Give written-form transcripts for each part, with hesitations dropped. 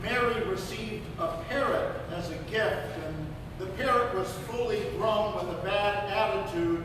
Mary received a parrot as a gift, and the parrot was fully grown with a bad attitude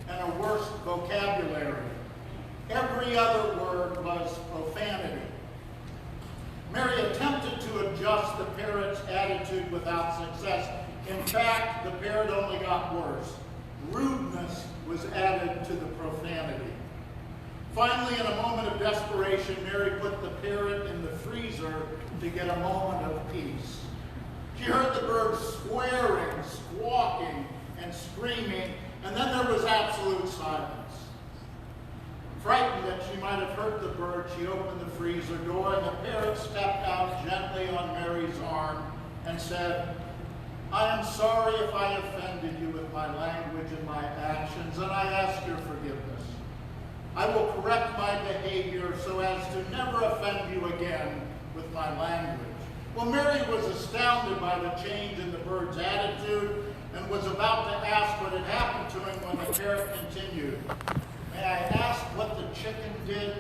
and a worse vocabulary. Every other word was profanity. Mary attempted to adjust the parrot's attitude without success. In fact, the parrot only got worse. Rudeness was added to the profanity. Finally, in a moment of desperation, Mary put the parrot in the freezer to get a moment of peace. She heard the bird swearing, squawking, and screaming, and then there was absolute silence. Frightened that she might have hurt the bird, she opened the freezer door, and the parrot stepped out gently on Mary's arm and said, "I am sorry if I offended you with my language and my actions, and I ask your forgiveness. I will correct my behavior so as to never offend you again with my language." Well, Mary was astounded by the change in the bird's attitude and was about to ask what had happened to him when the parrot continued, "May I ask what the chicken did?"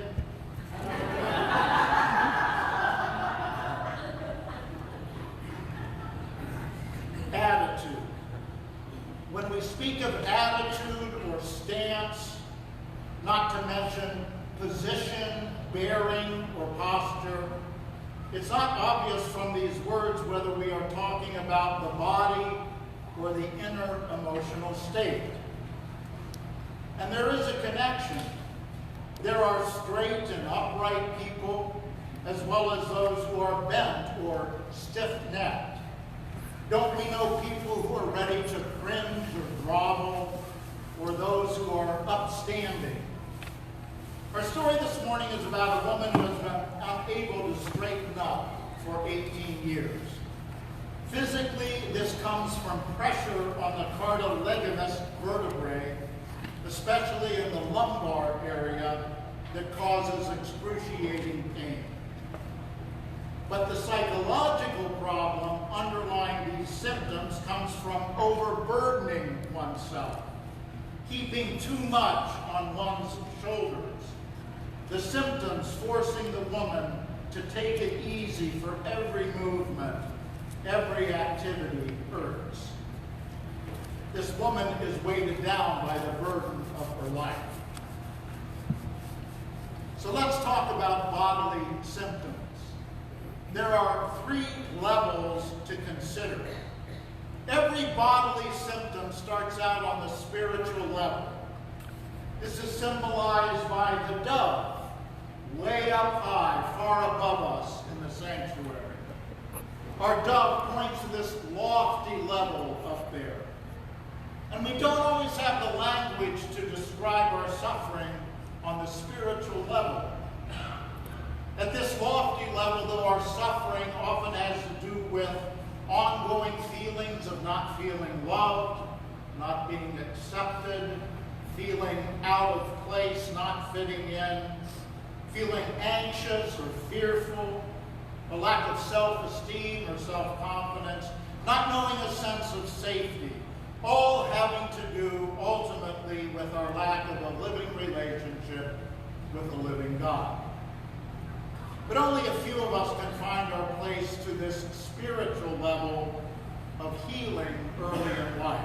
Attitude. When we speak of attitude or stance, not to mention position, bearing, or posture, it's not obvious from these words whether we are talking about the body or the inner emotional state. And there is a connection. There are straight and upright people, as well as those who are bent or stiff-necked. Don't we know people who are ready to cringe or grovel, or those who are upstanding? Our story this morning is about a woman who has been unable to straighten up for 18 years. Physically, this comes from pressure on the cartilaginous vertebrae, especially in the lumbar area, that causes excruciating pain. But the psychological problem underlying these symptoms comes from overburdening oneself, heaping too much on one's shoulders. The symptoms forcing the woman to take it easy for every movement, every activity hurts. This woman is weighted down by the burden of her life. So let's talk about bodily symptoms. There are 3 levels to consider. Every bodily symptom starts out on the spiritual level. This is symbolized by the dove, way up high, far above us in the sanctuary. Our dove points to this lofty level up there. And we don't always have the language to describe our suffering on the spiritual level. At this lofty level, though, our suffering often has to do with ongoing feelings of not feeling loved, not being accepted, feeling out of place, not fitting in, feeling anxious or fearful, a lack of self-esteem or self-confidence, not knowing a sense of safety, all having to do ultimately with our lack of a living relationship with the living God. But only a few of us can find our place to this spiritual level of healing early in life.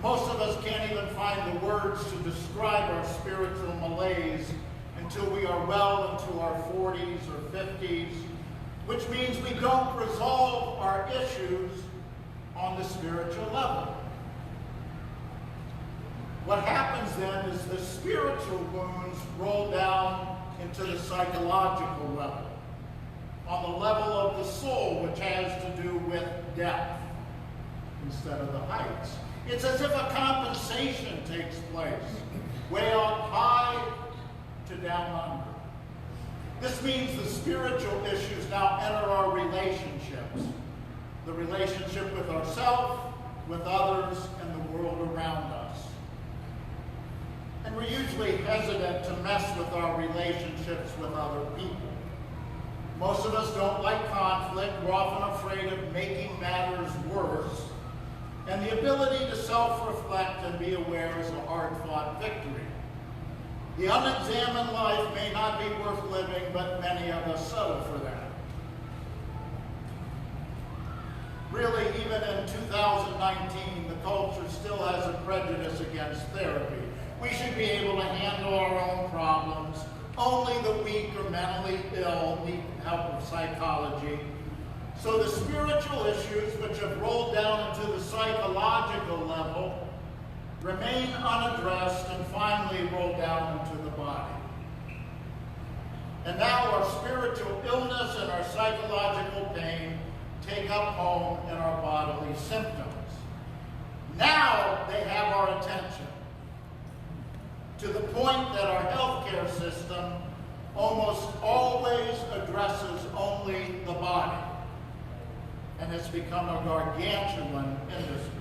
Most of us can't even find the words to describe our spiritual malaise until we are well into our 40s or 50s, which means we don't resolve our issues on the spiritual level. What happens then is the spiritual wounds roll down into the psychological level, on the level of the soul, which has to do with depth instead of the heights. It's as if a compensation takes place, way up high to down under. This means the spiritual issues now enter our relationships, the relationship with ourselves, with others, and the world around us. And we're usually hesitant to mess with our relationships with other people. Most of us don't like conflict. We're often afraid of making matters worse. And the ability to self-reflect and be aware is a hard-fought victory. The unexamined life may not be worth living, but many of us settle for that. Really, even in 2019, the culture still has a prejudice against therapy. We should be able to handle our own problems. Only the weak or mentally ill need help of psychology. So the spiritual issues, which have rolled down into the psychological level, remain unaddressed and finally roll down into the body. And now our spiritual illness and our psychological pain take up home in our bodily symptoms. Now they have our attention, to the point that our healthcare system almost always addresses only the body, and it's become a gargantuan industry.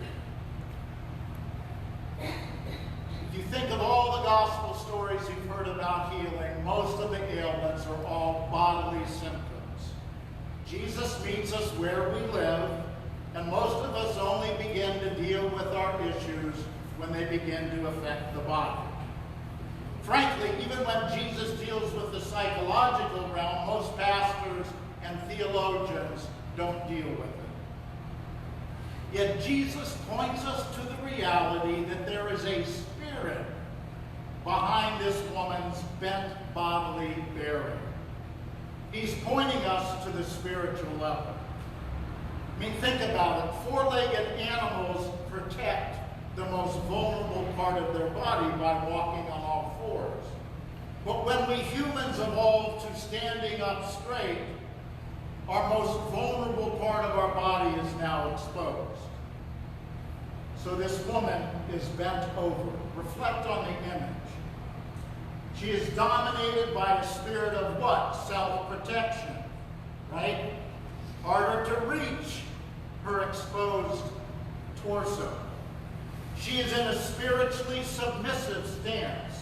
If you think of all the gospel stories you've heard about healing, most of the ailments are all bodily symptoms. Jesus meets us where we live, and most of us only begin to deal with our issues when they begin to affect the body. Frankly, even when Jesus deals with the psychological realm, most pastors and theologians don't deal with it. Yet Jesus points us to the reality that there is a spirit behind this woman's bent bodily bearing. He's pointing us to the spiritual level. I mean, think about it. Four-legged animals protect the most vulnerable part of their body by walking on all fours. But when we humans evolved to standing up straight, our most vulnerable part of our body is now exposed. So this woman is bent over. Reflect on the image. She is dominated by a spirit of what? Self-protection, right? Harder to reach her exposed torso. She is in a spiritually submissive stance,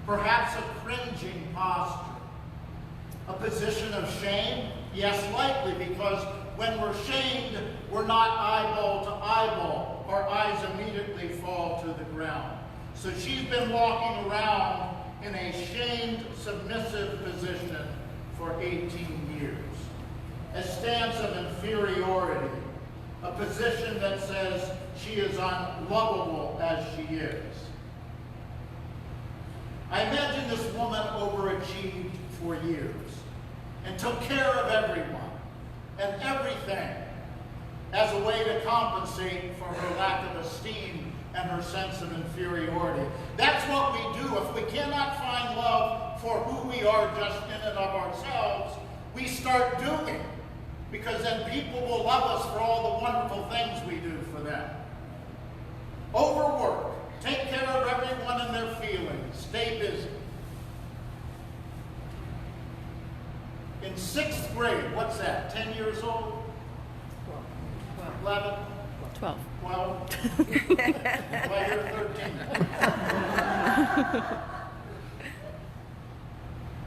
perhaps a cringing posture. A position of shame? Yes, likely, because when we're shamed, we're not eyeball to eyeball. Our eyes immediately fall to the ground. So she's been walking around in a shamed, submissive position for 18 years. A stance of inferiority, a position that says she is unlovable as she is. I imagine this woman overachieved for years and took care of everyone and everything as a way to compensate for her lack of esteem and her sense of inferiority. That's what we do. If we cannot find love for who we are just in and of ourselves, we start doing, because then people will love us for all the wonderful things we do for them. Overwork. Take care of everyone and their feelings. Stay busy. In 6th grade, what's that, 10 years old? 11? 12. 12? Well, you're 13.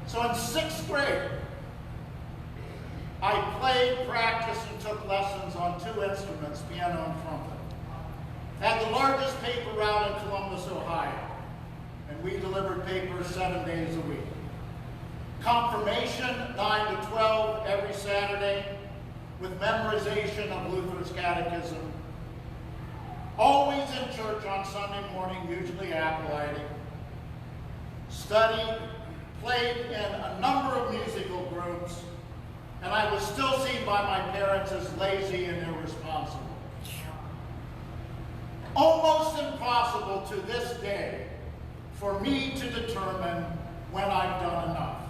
So in 6th grade, I played, practiced, and took lessons on 2 instruments, piano and trumpet. Had the largest paper route in Columbus, Ohio, and we delivered papers 7 days a week. Confirmation, 9 to 12 every Saturday, with memorization of Luther's Catechism. Always in church on Sunday morning, usually acolyting. Studied, played in a number of musical groups, and I was still seen by my parents as lazy and irresponsible. Almost impossible to this day for me to determine when I've done enough.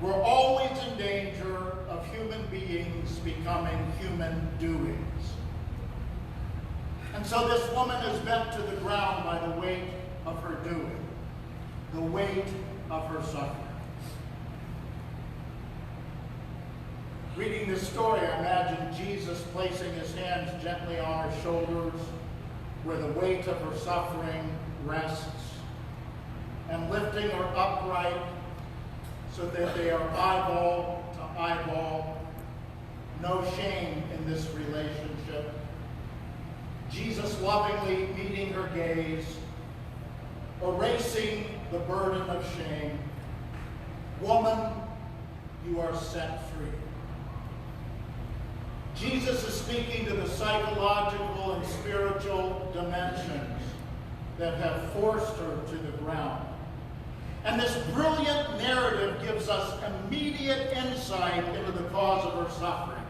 We're always in danger of human beings becoming human doings. And so this woman is bent to the ground by the weight of her doing, the weight of her suffering. Reading this story, I imagine Jesus placing his hands gently on her shoulders where the weight of her suffering rests, and lifting her upright so that they are eyeball to eyeball. No shame in this relationship. Jesus lovingly meeting her gaze, erasing the burden of shame. Woman, you are set free. Jesus is speaking to the psychological and spiritual dimensions that have forced her to the ground. And this brilliant narrative gives us immediate insight into the cause of her suffering.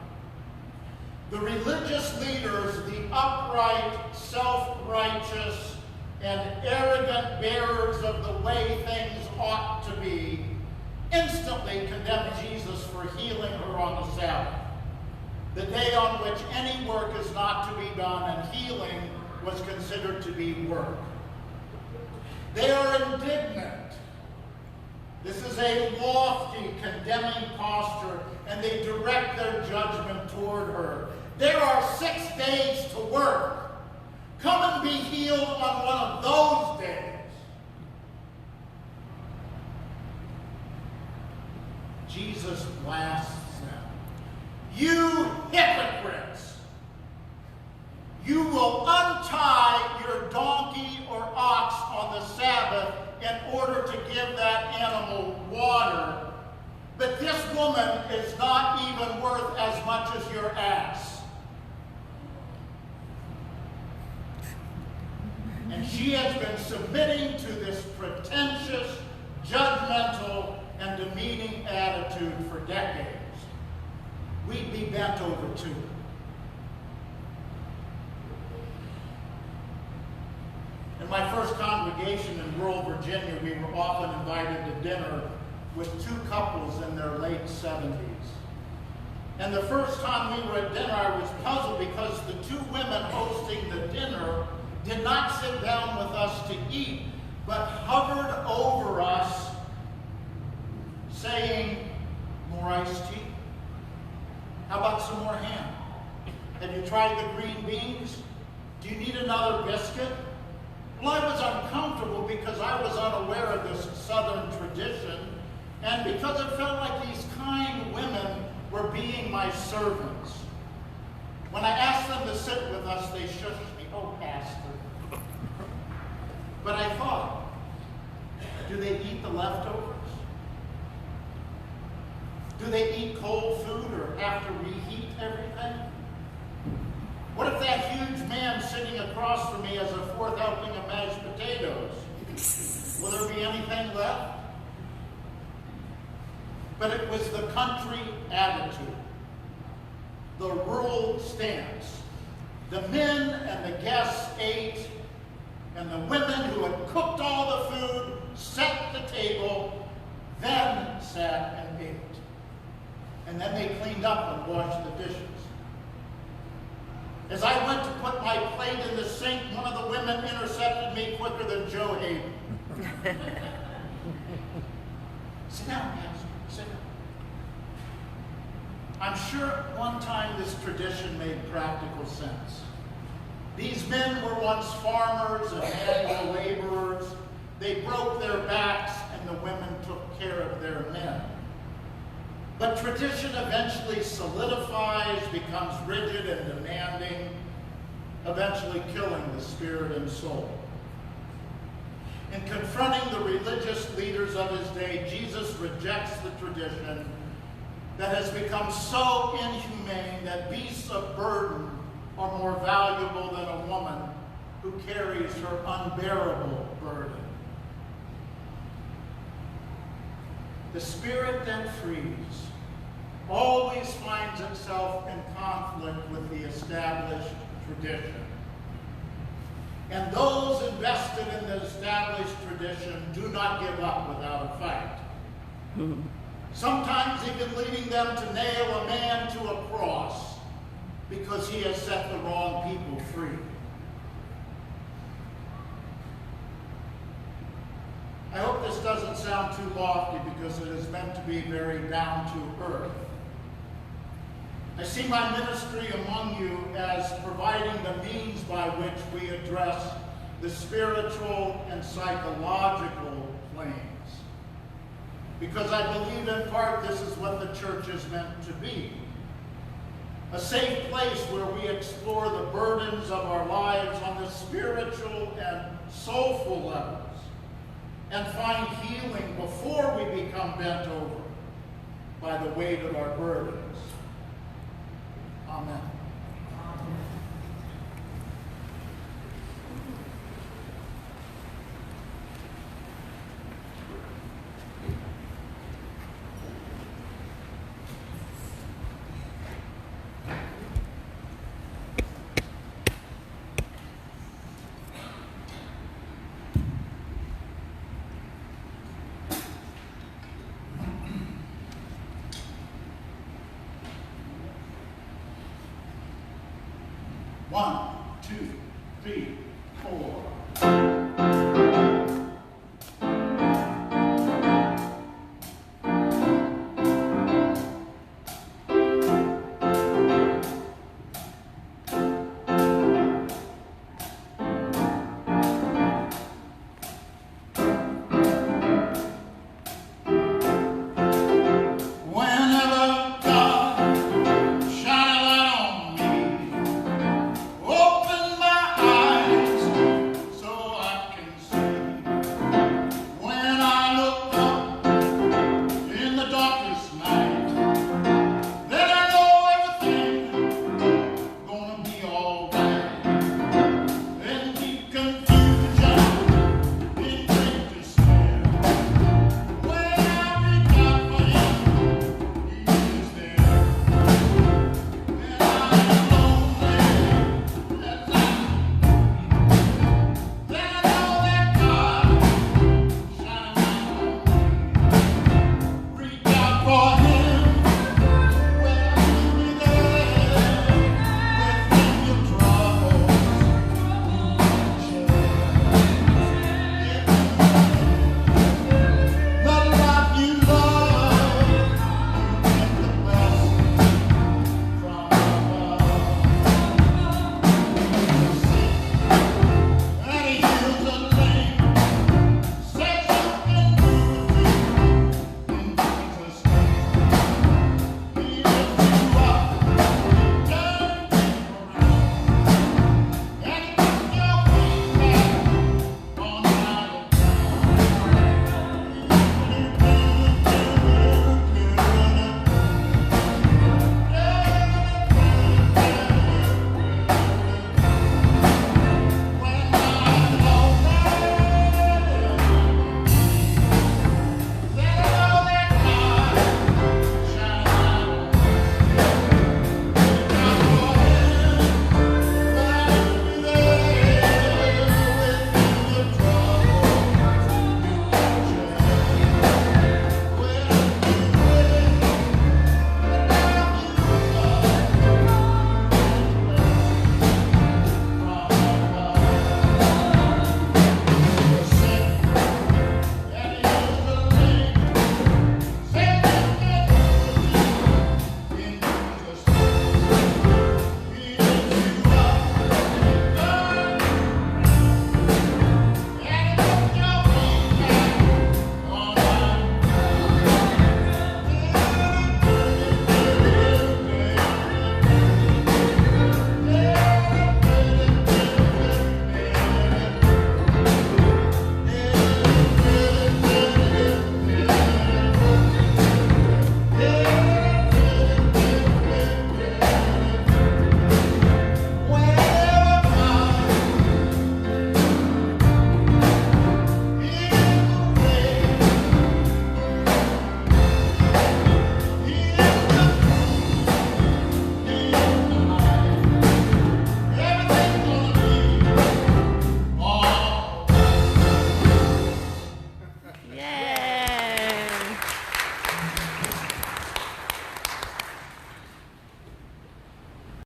The religious leaders, the upright, self-righteous, and arrogant bearers of the way things ought to be, instantly condemned Jesus for healing her on the Sabbath, the day on which any work is not to be done, and healing was considered to be work. They are indignant. This is a lofty, condemning posture, and they direct their judgment toward her. There are 6 days to work. Come and be healed on one of those days. Jesus blasts them. You hypocrites! You will untie your donkey or ox on the Sabbath in order to give that animal water, but this woman is not even worth as much as your ass. And she has been submitting to this pretentious, judgmental, and demeaning attitude for decades. We'd be bent over too. In my first congregation in rural Virginia, we were often invited to dinner with 2 couples in their late 70s. And the first time we were at dinner, I was puzzled because the 2 women hosting the dinner did not sit down with us to eat, but hovered over us, saying, "More iced tea? How about some more ham? Have you tried the green beans? Do you need another biscuit?" Well, I was uncomfortable because I was unaware of this Southern tradition, and because it felt like these kind women were being my servants. When I asked them to sit with us, they shushed me. "Oh, Pastor." But I thought, do they eat the leftovers? Do they eat cold food or have to reheat everything? What if that huge man sitting across from me has a 4th helping of mashed potatoes? Will there be anything left? But it was the country attitude, the rural stance. The men and the guests ate, and the women who had cooked all the food set the table, then sat and ate. And then they cleaned up and washed the dishes. As I went to put my plate in the sink, one of the women intercepted me quicker than Joe Hayden. "Sit down, Pastor, sit down." I'm sure at one time this tradition made practical sense. These men were once farmers and manual laborers. They broke their backs, and the women took care of their men. But tradition eventually solidifies, becomes rigid and demanding, eventually killing the spirit and soul. In confronting the religious leaders of his day, Jesus rejects the tradition that has become so inhumane that beasts of burden are more valuable than a woman who carries her unbearable burden. The spirit that frees always finds itself in conflict with the established tradition. And those invested in the established tradition do not give up without a fight. Sometimes even leading them to nail a man to a cross because he has set the wrong people free. I hope this doesn't sound too lofty because it is meant to be very down to earth. I see my ministry among you as providing the means by which we address the spiritual and psychological planes. Because I believe in part this is what the church is meant to be. A safe place where we explore the burdens of our lives on the spiritual and soulful levels and find healing before we become bent over by the weight of our burdens. Amen. One,